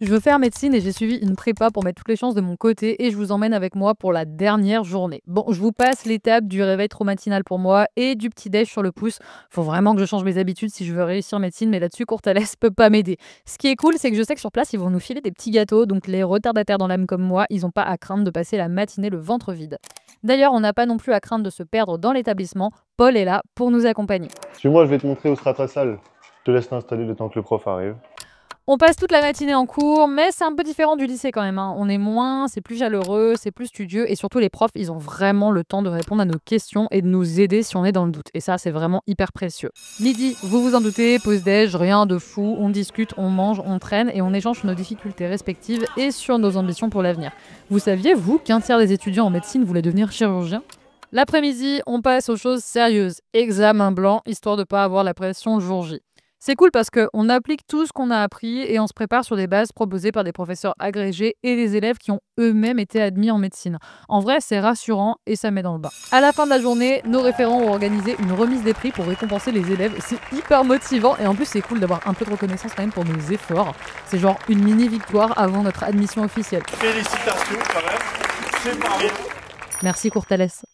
Je veux faire médecine et j'ai suivi une prépa pour mettre toutes les chances de mon côté et je vous emmène avec moi pour la dernière journée. Bon, je vous passe l'étape du réveil trop matinal pour moi et du petit-déj sur le pouce. Faut vraiment que je change mes habitudes si je veux réussir médecine, mais là-dessus, Courtalaise peut pas m'aider. Ce qui est cool, c'est que je sais que sur place, ils vont nous filer des petits gâteaux, donc les retardataires dans l'âme comme moi, ils ont pas à craindre de passer la matinée le ventre vide. D'ailleurs, on n'a pas non plus à craindre de se perdre dans l'établissement. Paul est là pour nous accompagner. Suis-moi, je vais te montrer où sera ta salle. Je te laisse t'installer le temps que le prof arrive. On passe toute la matinée en cours, mais c'est un peu différent du lycée quand même, hein. On est moins, c'est plus chaleureux, c'est plus studieux et surtout les profs, ils ont vraiment le temps de répondre à nos questions et de nous aider si on est dans le doute. Et ça, c'est vraiment hyper précieux. Midi, vous vous en doutez, pause déj, rien de fou, on discute, on mange, on traîne et on échange sur nos difficultés respectives et sur nos ambitions pour l'avenir. Vous saviez, vous, qu'un tiers des étudiants en médecine voulaient devenir chirurgien ? L'après-midi, on passe aux choses sérieuses. Examen blanc, histoire de pas avoir la pression le jour J. C'est cool parce qu'on applique tout ce qu'on a appris et on se prépare sur des bases proposées par des professeurs agrégés et des élèves qui ont eux-mêmes été admis en médecine. En vrai, c'est rassurant et ça met dans le bain. À la fin de la journée, nos référents ont organisé une remise des prix pour récompenser les élèves. C'est hyper motivant et en plus, c'est cool d'avoir un peu de reconnaissance quand même pour nos efforts. C'est genre une mini-victoire avant notre admission officielle. Félicitations quand même, c'est pas rien. Merci Courtalaise.